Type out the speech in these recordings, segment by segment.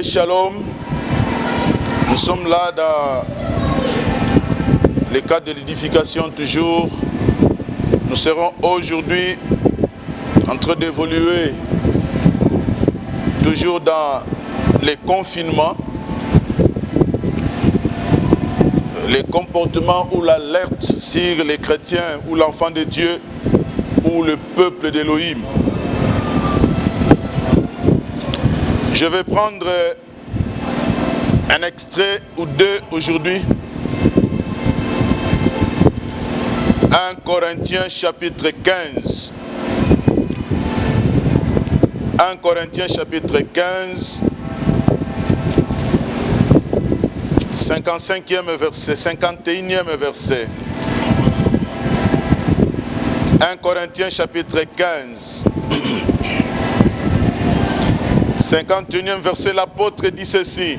Shalom, nous sommes là dans le cadre de l'édification toujours. Nous serons aujourd'hui en train d'évoluer toujours dans les confinements, les comportements ou l'alerte sur les chrétiens ou l'enfant de Dieu ou le peuple d'Élohim. Je vais prendre un extrait ou deux aujourd'hui. 1 Corinthiens chapitre 15. 1 Corinthiens chapitre 15. 55e verset, 51e verset. 1 Corinthiens chapitre 15. 51e verset, l'apôtre dit ceci.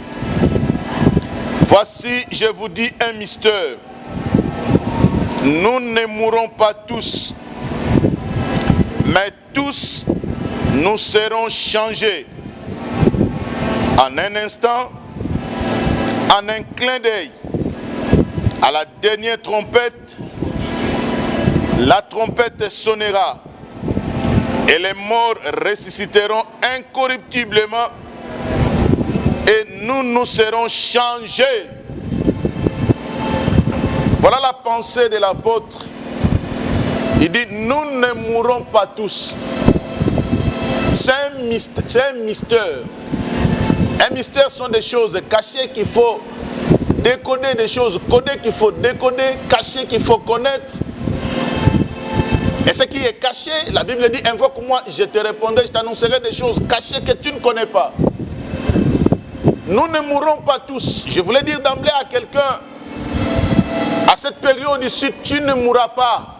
Voici, je vous dis un mystère. Nous ne mourrons pas tous, mais tous nous serons changés. En un instant, en un clin d'œil, à la dernière trompette, la trompette sonnera. Et les morts ressusciteront incorruptiblement et nous serons changés. Voilà la pensée de l'apôtre. Il dit, nous ne mourrons pas tous. C'est un mystère. Un mystère sont des choses cachées qu'il faut décoder, des choses codées qu'il faut décoder, cachées qu'il faut connaître. Et ce qui est caché, la Bible dit, invoque-moi, je te répondrai, je t'annoncerai des choses cachées que tu ne connais pas. Nous ne mourrons pas tous. Je voulais dire d'emblée à quelqu'un, à cette période ici, tu ne mourras pas.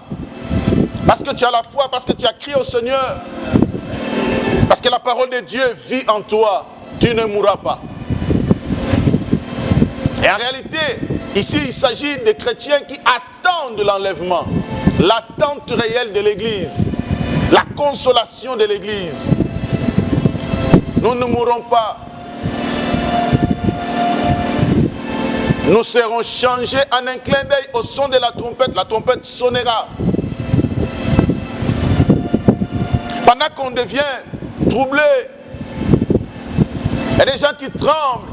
Parce que tu as la foi, parce que tu as crié au Seigneur. Parce que la parole de Dieu vit en toi. Tu ne mourras pas. Et en réalité, ici, il s'agit des chrétiens qui attendent l'enlèvement. L'attente réelle de l'Église. La consolation de l'Église. Nous ne mourrons pas. Nous serons changés en un clin d'œil au son de la trompette sonnera. Pendant qu'on devient troublé, il y a des gens qui tremblent,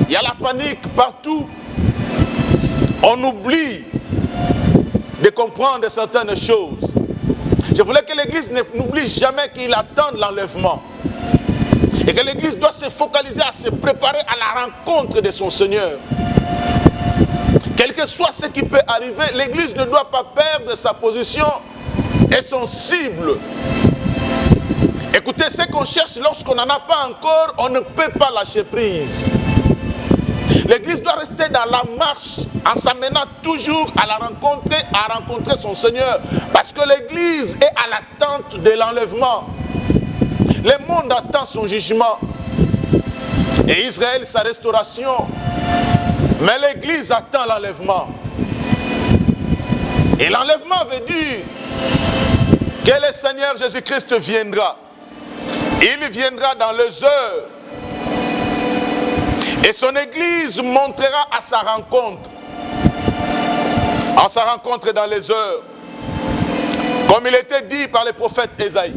il y a la panique partout, on oublie de comprendre certaines choses. Je voulais que l'Église n'oublie jamais qu'il attend l'enlèvement. Et que l'Église doit se focaliser à se préparer à la rencontre de son Seigneur. Quel que soit ce qui peut arriver, l'Église ne doit pas perdre sa position et son cible. Écoutez, ce qu'on cherche lorsqu'on n'en a pas encore, on ne peut pas lâcher prise. L'Église doit rester dans la marche en s'amenant toujours à la rencontrer, à rencontrer son Seigneur. Parce que l'Église est à l'attente de l'enlèvement. Le monde attend son jugement. Et Israël sa restauration. Mais l'Église attend l'enlèvement. Et l'enlèvement veut dire que le Seigneur Jésus-Christ viendra. Il viendra dans les heures. Et son Église montera à sa rencontre. En sa rencontre dans les heures. Comme il était dit par le prophète Ésaïe.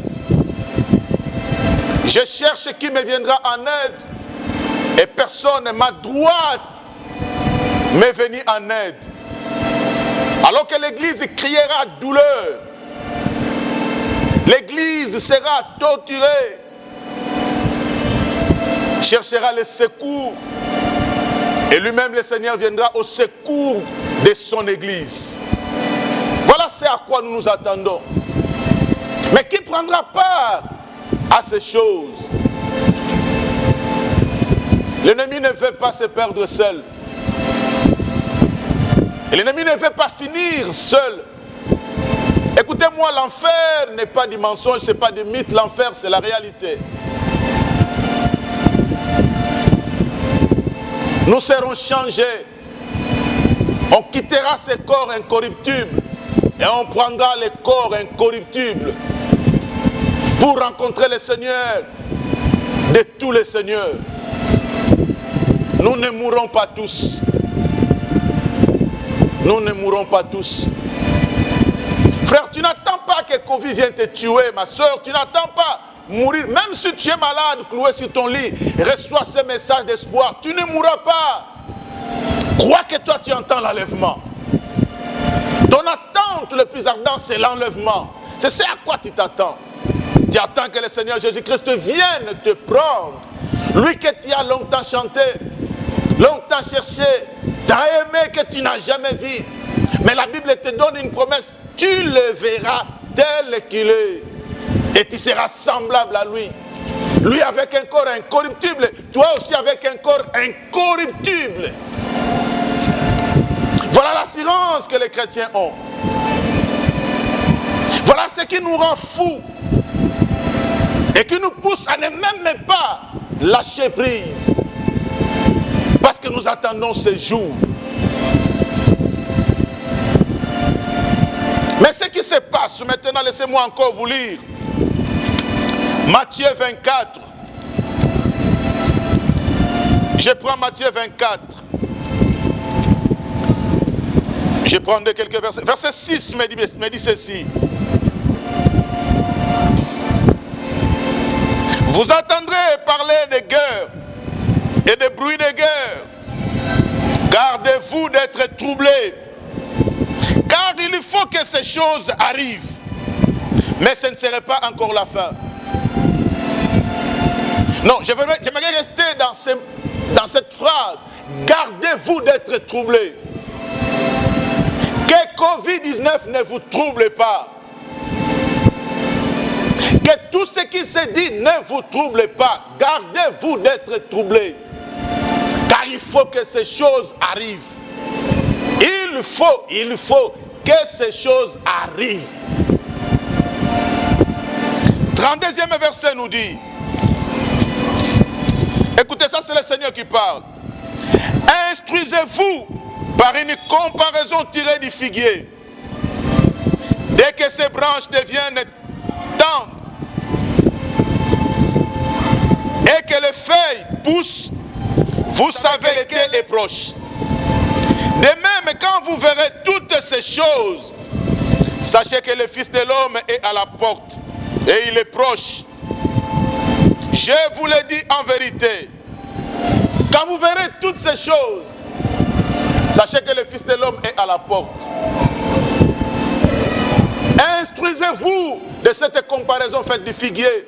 Je cherche qui me viendra en aide. Et personne, ma droite, m'est venu en aide. Alors que l'Église criera douleur. L'Église sera torturée. Cherchera le secours. Et lui-même, le Seigneur, viendra au secours de son Église. Voilà ce à quoi nous nous attendons. Mais qui prendra part à ces choses? L'ennemi ne veut pas se perdre seul. Et l'ennemi ne veut pas finir seul. Écoutez-moi, l'enfer n'est pas du mensonge, ce n'est pas du mythe. L'enfer, c'est la réalité. Nous serons changés. On quittera ces corps incorruptibles et on prendra les corps incorruptibles pour rencontrer le Seigneur de tous les seigneurs. Nous ne mourrons pas tous. Nous ne mourrons pas tous. Frère, tu n'attends pas que Covid vienne te tuer, ma soeur. Tu n'attends pas mourir. Même si tu es malade, cloué sur ton lit, reçois ce message d'espoir. Tu ne mourras pas. Crois que toi, tu entends l'enlèvement. Ton attente le plus ardent, c'est l'enlèvement. C'est ce à quoi tu t'attends. Tu attends que le Seigneur Jésus-Christ vienne te prendre. Lui que tu as longtemps chanté, longtemps cherché, tu as aimé que tu n'as jamais vu. Mais la Bible te donne une promesse. Tu le verras tel qu'il est. Et tu seras semblable à lui. Lui avec un corps incorruptible. Toi aussi avec un corps incorruptible. Voilà l'assurance que les chrétiens ont. Voilà ce qui nous rend fous. Et qui nous pousse à ne même pas lâcher prise. Parce que nous attendons ce jour. Mais ce qui se passe maintenant, laissez-moi encore vous lire. Matthieu 24. Je prends Matthieu 24. Je prends quelques versets. Verset 6 me dit ceci. Vous entendrez parler de guerre et de bruits de guerre. Gardez-vous d'être troublés. Car il faut que ces choses arrivent. Mais ce ne serait pas encore la fin. Non, j'aimerais rester dans cette phrase. Gardez-vous d'être troublés. Que Covid-19 ne vous trouble pas. Que tout ce qui se dit ne vous trouble pas. Gardez-vous d'être troublés. Car il faut que ces choses arrivent. Il faut que ces choses arrivent. 32e verset nous dit. Écoutez, ça c'est le Seigneur qui parle. Instruisez-vous par une comparaison tirée du figuier. Dès que ces branches deviennent tendres et que les feuilles poussent, vous savez lequel est proche. De même, quand vous verrez toutes ces choses, sachez que le Fils de l'homme est à la porte et il est proche. Je vous le dis en vérité. Quand vous verrez toutes ces choses, sachez que le Fils de l'homme est à la porte. Instruisez-vous de cette comparaison faite du figuier.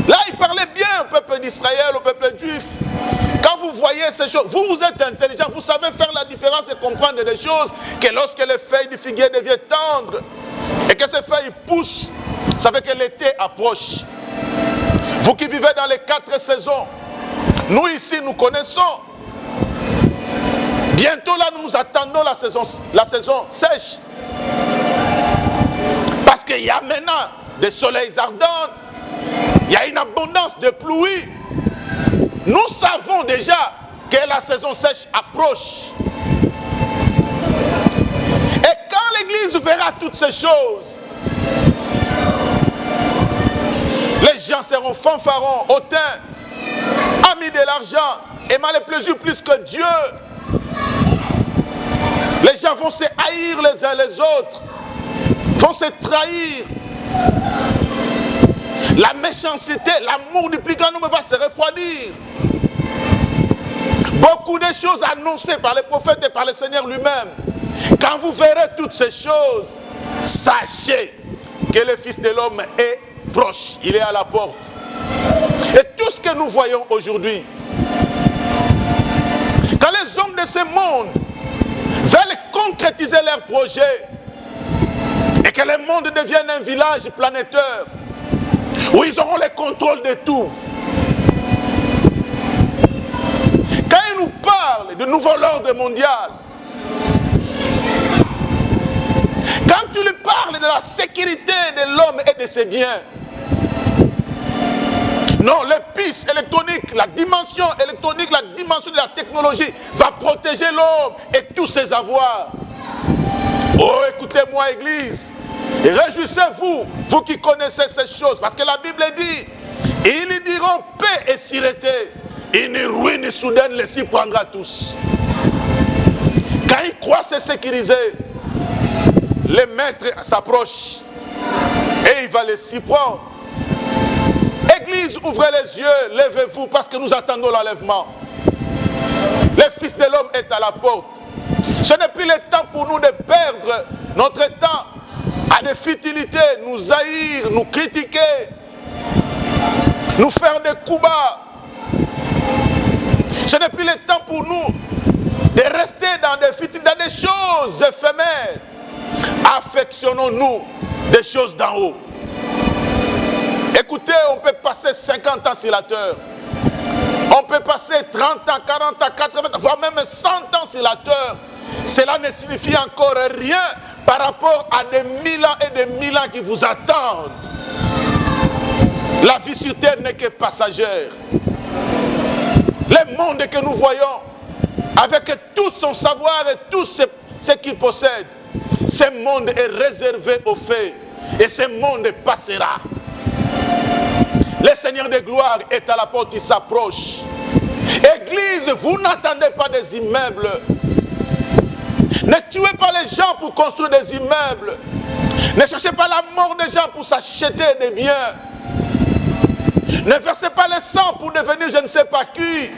Là, il parlait bien au peuple d'Israël, au peuple juif. Quand vous voyez ces choses, vous êtes intelligent, vous savez faire la différence et comprendre des choses, que lorsque les feuilles du figuier deviennent tendres et que ces feuilles poussent, vous savez que l'été approche. Vous qui vivez dans les 4 saisons, nous ici, nous connaissons. Bientôt là, nous attendons la saison sèche. Parce qu'il y a maintenant des soleils ardents, il y a une abondance de pluie. Nous savons déjà que la saison sèche approche. Et quand l'Église verra toutes ces choses, les gens seront fanfarons, hautains, amis de l'argent, aimant les plaisirs plus que Dieu. Les gens vont se haïr les uns les autres, vont se trahir. La méchanceté, l'amour du plus grand nombre va se refroidir. Beaucoup de choses annoncées par les prophètes et par le Seigneur lui-même. Quand vous verrez toutes ces choses, sachez que le Fils de l'homme est proche. Il est à la porte. Et tout ce que nous voyons aujourd'hui, quand les hommes de ce monde veulent concrétiser leurs projets et que le monde devienne un village planétaire où ils auront le contrôle de tout. Quand ils nous parlent de nouveau ordre mondial, quand tu lui parles de la sécurité de l'homme et de ses biens, non, les pistes électroniques, la dimension électronique, la dimension de la technologie va protéger l'homme et tous ses avoirs. Oh, écoutez-moi, Église. Et réjouissez-vous, vous qui connaissez ces choses, parce que la Bible dit, ils diront paix et sûreté. une ruine soudaine les s'y prendra tous. Quand ils croient se sécuriser, le maître s'approche et il va les s'y prendre. Église, ouvrez les yeux, levez-vous parce que nous attendons l'enlèvement. Le Fils de l'homme est à la porte. Ce n'est plus le temps pour nous de perdre notre temps à des futilités, nous haïr, nous critiquer, nous faire des coups bas. Ce n'est plus le temps pour nous de rester dans des futilités, dans des choses éphémères. Affectionnons-nous des choses d'en haut. Écoutez, on peut passer 50 ans sur la terre. On peut passer 30 ans, 40 ans, 80 ans, voire même 100 ans sur la terre. Cela ne signifie encore rien par rapport à des 1000 ans et des 1000 ans qui vous attendent. La vie sur terre n'est que passagère. Le monde que nous voyons, avec tout son savoir et tout ce qu'il possède, ce monde est réservé aux faits et ce monde passera. Le Seigneur de gloire est à la porte, il s'approche. Église, vous n'attendez pas des immeubles. Ne tuez pas les gens pour construire des immeubles. Ne cherchez pas la mort des gens pour s'acheter des biens. Ne versez pas le sang pour devenir je ne sais pas qui.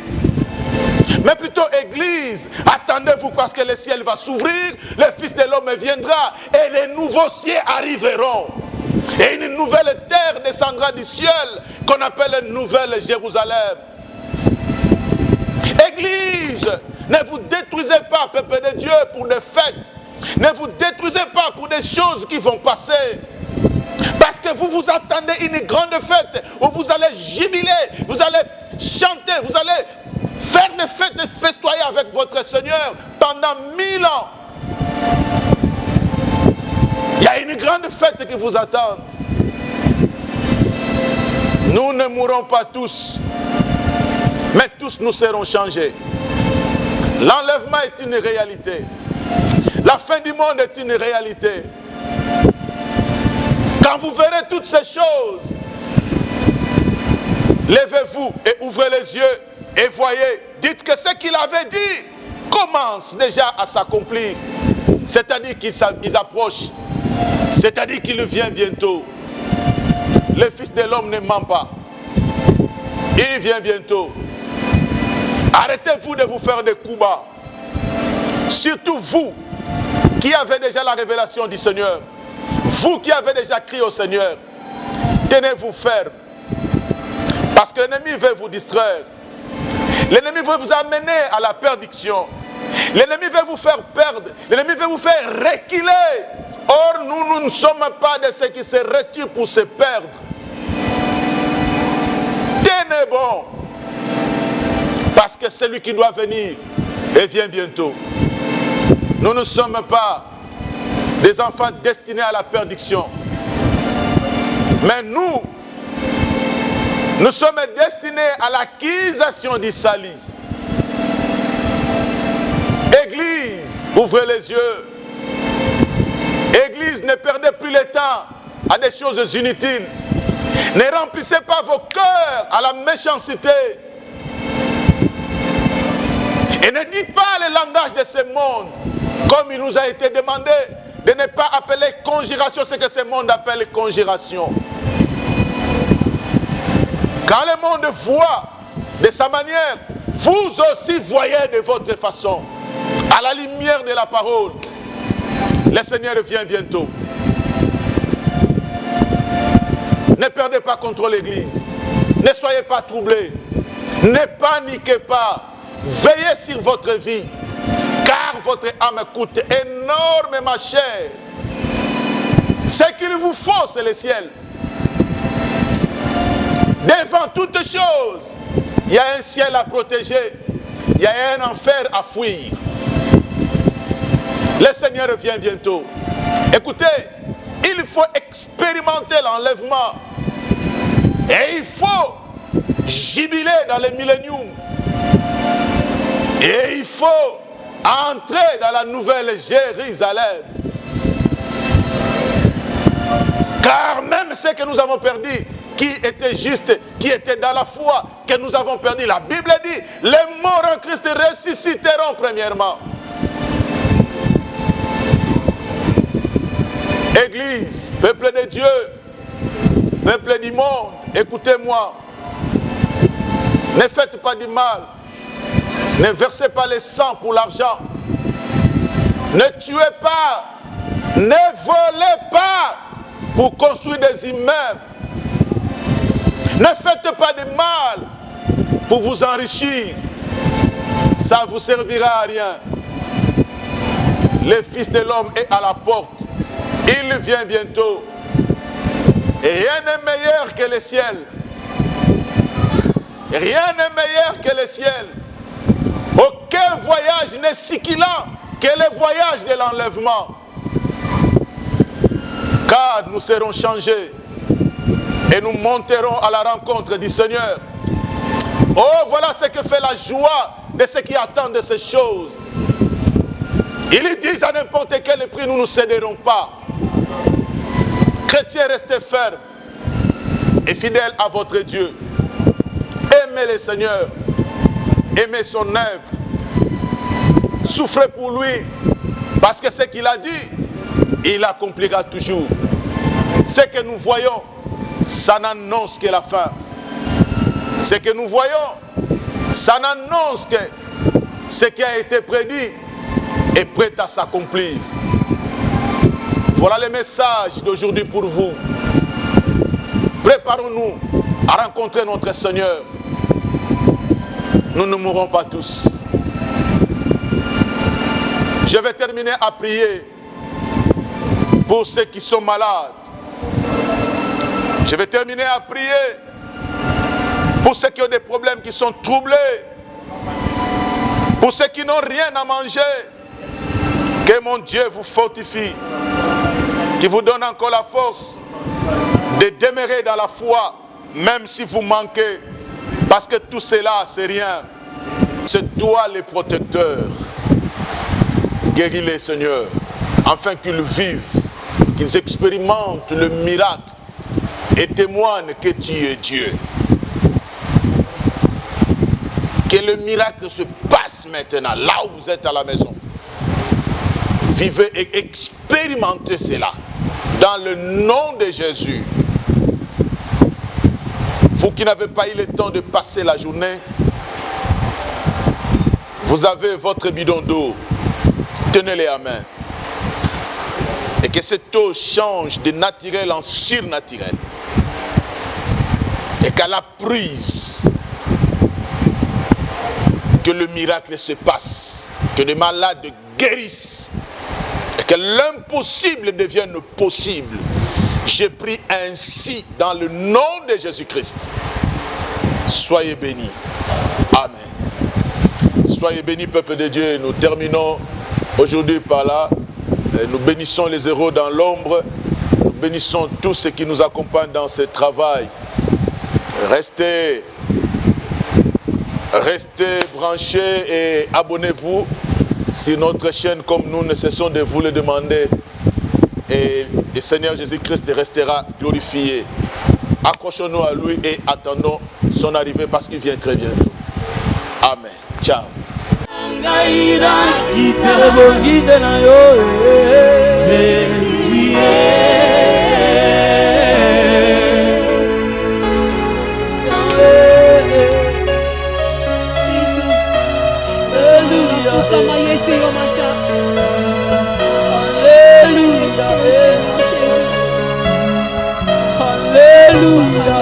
Mais plutôt Église, attendez-vous parce que le ciel va s'ouvrir, le Fils de l'homme viendra et les nouveaux cieux arriveront. Et une nouvelle terre descendra du ciel qu'on appelle une nouvelle Jérusalem. Église, ne vous détruisez pas, peuple de Dieu, pour des fêtes. Ne vous détruisez pas pour des choses qui vont passer. Parce que vous vous attendez une grande fête où vous allez jubiler, vous allez chanter, vous allez faire des fêtes et festoyer avec votre Seigneur pendant 1000 ans. Il y a une grande fête qui vous attend. Nous ne mourrons pas tous, mais tous nous serons changés. L'enlèvement est une réalité. La fin du monde est une réalité. Quand vous verrez toutes ces choses, levez-vous et ouvrez les yeux et voyez, dites que ce qu'il avait dit commence déjà à s'accomplir. C'est-à-dire qu'ils approchent. C'est-à-dire qu'il vient bientôt. Le Fils de l'homme ne ment pas. Il vient bientôt. Arrêtez-vous de vous faire des coups bas. Surtout vous qui avez déjà la révélation du Seigneur. Vous qui avez déjà crié au Seigneur. Tenez-vous ferme. Parce que l'ennemi veut vous distraire. L'ennemi veut vous amener à la perdition. L'ennemi veut vous faire perdre. L'ennemi veut vous faire reculer. Or, nous ne sommes pas de ceux qui se retirent pour se perdre. Tenez bon. Parce que celui qui doit venir, il vient bientôt. Nous ne sommes pas des enfants destinés à la perdition. Mais nous sommes destinés à l'acquisition du salut. Église, ouvrez les yeux. Église, ne perdez plus le temps à des choses inutiles. Ne remplissez pas vos cœurs à la méchanceté. Et ne dites pas le langage de ce monde, comme il nous a été demandé de ne pas appeler conjuration ce que ce monde appelle conjuration. Quand le monde voit de sa manière, vous aussi voyez de votre façon, à la lumière de la parole. Le Seigneur vient bientôt. Ne perdez pas contre l'Église. Ne soyez pas troublés. Ne paniquez pas. Veillez sur votre vie. Car votre âme coûte énormément cher. Ce qu'il vous faut, c'est le ciel. Devant toutes choses, il y a un ciel à protéger. Il y a un enfer à fuir. Le Seigneur vient bientôt. Écoutez, il faut expérimenter l'enlèvement. Et il faut jubiler dans le millénium. Et il faut entrer dans la nouvelle Jérusalem. Car même ce que nous avons perdu, qui étaient justes, qui étaient dans la foi, que nous avons perdu. La Bible dit, les morts en Christ ressusciteront premièrement. Église, peuple de Dieu, peuple du monde, écoutez-moi. Ne faites pas du mal. Ne versez pas le sang pour l'argent. Ne tuez pas. Ne volez pas pour construire des immeubles. Ne faites pas de mal pour vous enrichir. Ça ne vous servira à rien. Le Fils de l'homme est à la porte. Il vient bientôt. Et rien n'est meilleur que le ciel. Rien n'est meilleur que le ciel. Aucun voyage n'est si kilant que le voyage de l'enlèvement. Car nous serons changés et nous monterons à la rencontre du Seigneur. Oh, voilà ce que fait la joie de ceux qui attendent de ces choses. Ils disent à n'importe quel prix, nous ne céderons pas. Chrétiens, restez fermes et fidèles à votre Dieu. Aimez le Seigneur, aimez son œuvre, souffrez pour lui, parce que ce qu'il a dit, il accomplira toujours. Ce que nous voyons, ça n'annonce que la fin. Ce que nous voyons, ça n'annonce que ce qui a été prédit est prêt à s'accomplir. Voilà le message d'aujourd'hui pour vous. Préparons-nous à rencontrer notre Seigneur. Nous ne mourrons pas tous. Je vais terminer à prier pour ceux qui sont malades. Je vais terminer à prier pour ceux qui ont des problèmes, qui sont troublés. Pour ceux qui n'ont rien à manger. Que mon Dieu vous fortifie. Qui vous donne encore la force de demeurer dans la foi, même si vous manquez. Parce que tout cela, c'est rien. C'est toi le protecteur. Guéris les Seigneur, afin qu'ils vivent, qu'ils expérimentent le miracle et témoignent que tu es Dieu. Que le miracle se passe maintenant, là où vous êtes à la maison. Vivez et expérimentez cela. Dans le nom de Jésus. Vous qui n'avez pas eu le temps de passer la journée, vous avez votre bidon d'eau. Tenez-les à main. Et que cette eau change de naturel en surnaturel. Et qu'à la prise, que le miracle se passe. Que les malades guérissent. Et que l'impossible devienne possible. Je prie ainsi dans le nom de Jésus-Christ. Soyez bénis. Amen. Soyez bénis, peuple de Dieu. Nous terminons aujourd'hui par là. Nous bénissons les héros dans l'ombre. Nous bénissons tous ceux qui nous accompagnent dans ce travail. Restez branchés et abonnez-vous sur notre chaîne comme nous ne cessons de vous le demander. Et le Seigneur Jésus-Christ restera glorifié. Accrochons-nous à lui et attendons son arrivée parce qu'il vient très bientôt. Amen. Ciao. Alléluia.